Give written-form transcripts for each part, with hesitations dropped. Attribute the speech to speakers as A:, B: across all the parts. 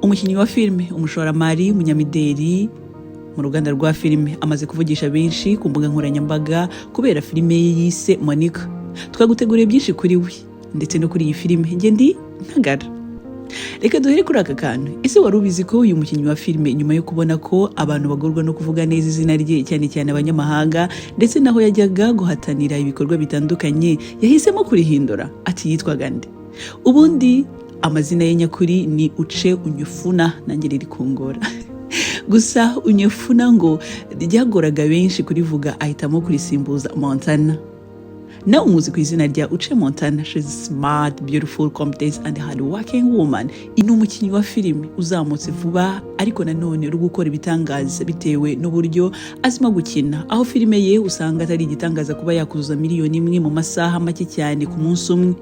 A: umukinnyi wa filime, umushoramari, umunyamideli mu ruganda rwa filime, amaze kuvugisha benshi ku mbuga nkoranyambaga kubera filime ye yise Monica. Twaguteguriye byinshi kuri we ndetse no kuri iyi filime. Nge ndi Ntagara. Reka duhere kuri aka kantu. Ese wari ubizi ko uyu mukinnyi wa filime, nyuma yo kubona ko abantu bagorwa no kuvuga neza izina rye, cyane cyane abanyamahanga, ndetse naho yajyaga guhatanira ibikorwa bitandukanye, yahisemo kurihindura ati yitwaga nde? Ubundi amazina ye nyakuri ni Uche Unyefuna, nanjye riri kungora. Gusa Unyefuna ngo ryagoraga benshi kurivuga, ahitamo kurisimbuza Montana. Na umuzi ku izina rya Uche Montana. She's a smart, beautiful, competent and hard-working woman. Ni umukinnyi wa filime uzamutse vuba, ariko nanone uri gukora ibitangaza bitewe n'uburyo azima gukina, aho filime ye usanga atari igitangaza kuba yakuzuza miliyoni imwe mu masaha make cyane ku munsi umwe.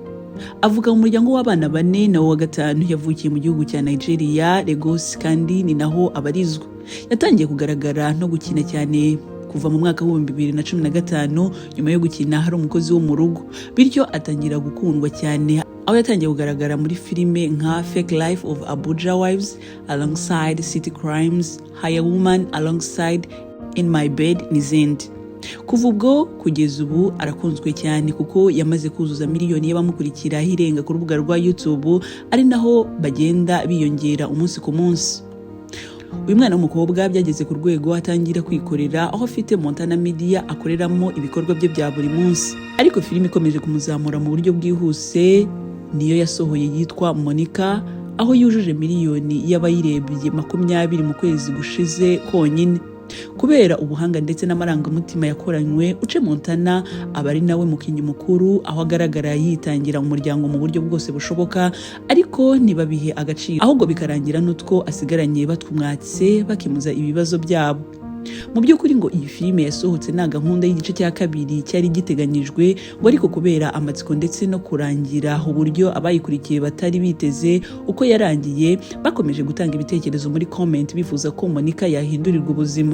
A: Avuga mu muryango w'abana 4, nawo wa gatanu yavukiye mu gihugu cya Nigeria, Lagos, kandi ni naho abarizwa. Yatangiye kugaragara no gukina cyane kuva mu mwaka wa 2015, nyuma yo gukina hari umukozi wo mu rugo, bityo atangira gukundwa cyane, aho yatangiye kugaragara muri filime nka Fake Life of Abuja Wives, Alongside City Crimes, Higher Woman, Alongside In My Bed n'izindi. Kuva ubwo kugeza ubu arakunzwe cyane kuko yamaze kuzuza miliyoni y'abamukurikira hirenga ku rubuga rwa YouTube, ari naho bagenda biyongera umunsi ku munsi. Uyu mwana w'umukobwa byageze ku rwego atangira kwikorera, aho afite Montana Media akoreramo ibikorwa bye bya buri munsi. Ariko filime ikomeje kumuzamura mu buryo bwihuse niyo yasohoye yitwa Monica, aho yujuje miliyoni y'abayirebye 20 mu kwezi gushize konyine. Kubera ubuhanga ndetse n'amarangamutima yakoranywe, Uche Montana aba ari nawe mukinnyi mukuru, aho agaragara yitangira umuryango mu buryo bwose bushoboka, ariko ntibabihe agaciro, ahubwo bikarangira n'utwo asigaranye batwumwatse bakimuza ibibazo byabo. Mu by'ukuri ngo iyi filime yasohotse nta gahunda y'igice cya kabiri cyari giteganyijwe, ngo ariko kubera amatsiko ndetse no kurangira uburyo abayikurikiye batari biteze uko yarangiye, bakomeje gutanga ibitekerezo muri comment bifuza ko Monica yahindurirwa ubuzima.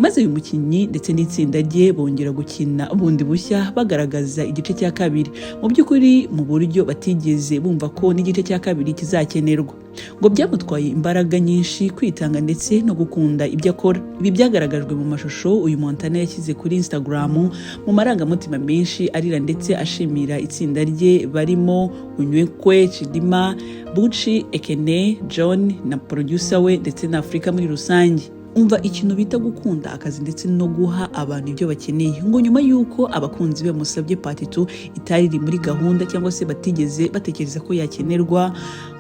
A: Maze uyu mukinnyi ndetse n'itsinda rye bongera gukina bundi bushya, bagaragaza igice cya kabiri, mu by'ukuri mu buryo batigeze bumva ko n'igice cya kabiri kizakenerwa. Ngo byamutwaye imbaraga nyinshi, kwitanga ndetse no gukunda ibyo akora. Ibi byagaragajwe mu mashusho uyu Montana yashyize kuri Instagram mu marangamutima menshi, arira ndetse ashimira itsinda rye barimo Unywekwe, Chidima, Buchi, Ekene, John na producer we ndetse na Afrika muri rusange. Umva ikintu bita gukunda akazi ndetse no guha abantu ibyo bakeneye. Ngo nyuma yuko abakunzi be musabye part 2 itari iri muri gahunda cyangwa se batigeze batekereza ko yakenerwa,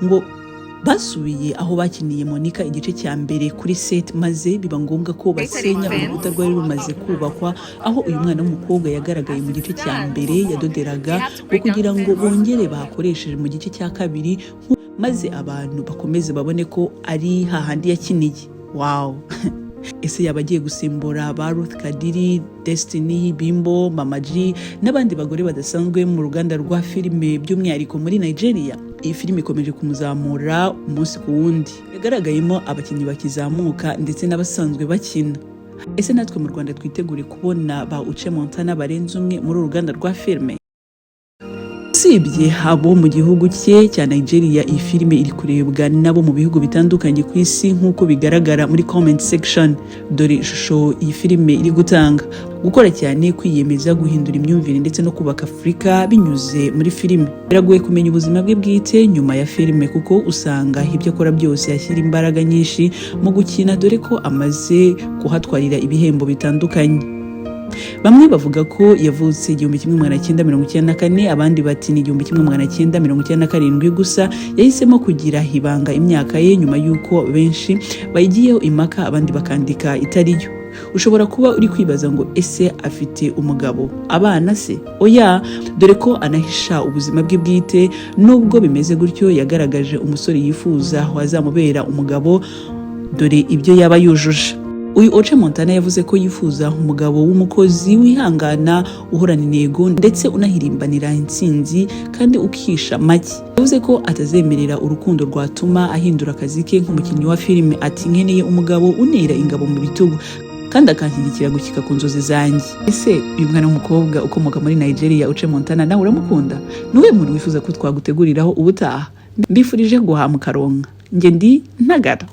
A: ngo basubiye aho bakiniye Monica igice cya mbere kuri set, maze biba ngombwa ko basenya urukuta rwari rumaze kubakwa, aho uyu mwana w'umukobwa yagaragaye mu gice cya mbere yadoderaga, ngo kugira ngo bongere bakoresheje mu gice cya kabiri, maze abantu bakomeze babone ko ari hahandi yakiniye. Wow. Ese yaba agiye gusimbura ba Ruth Kadiri, Destiny, Bimbo, Mama G n'abandi bagore badasanzwe mu ruganda rwa filime by'umwihariko muri Nigeria? Iyi filime ikomeje kumuzamura umunsi ku wundi, yagaragayemo abakinnyi bakizamuka ndetse n'abasanzwe bakina. Ese natwe mu Rwanda twitegure kubona ba Uche Montana barenze umwe muri uruganda rwa filime? Usibye habo mu gihugu cye cya Nigeria, iyi filime iri kurebwa nabo mu bihugu bitandukanye ku isi nk'uko bigaragara muri comment section. Dore ishusho iyi filime iri gutanga: gukora cyane, kwiyemeza, guhindura imyumvire ndetse no kubaka Afrika binyuze muri filime. Biragoye kumenya ubuzima bwe bwite nyuma ya filime, kuko usanga ibyo akora byose yashyira imbaraga nyinshi mu gukina, dore ko amaze kuhatwarira ibihembo bitandukanye. Bamwe bavuga ko yavutse 1994, abandi bati ni 1997, gusa yahisemo kugira ibanga imyaka ye nyuma yuko benshi bayigiyeho impaka, abandi bakandika itariyo. Ushobora kuba uri kwibaza ngo ese afite umugabo, abana se? Oya, dore ko anahisha ubuzima bwe bwite. Nubwo bimeze gutyo, yagaragaje umusore yifuza wazamubera umugabo, dore ibyo yaba yujuje. Uyu Uche Montana yavuze ko yifuza umugabo w'umukozi, wihangana, uhorana intego ndetse unahirimbanira intsinzi kandi ukisha make. Yavuze ko atazemerera urukundo rwatuma ahindura akazi ke nk'umukinnyi wa filime. Ati nkeneye umugabo unera ingabo mu bitugu kandi akanshyigikira gushyika ku nzozi zanjye. Ese uyu mwana w'umukobwa ukomoka muri Nigeria, Uche Montana, nawe uramukunda? Niwe muntu wifuza ko twaguteguriraho ubutaha? Mbifurije guhamuka ronka. njye ndi Ntagara.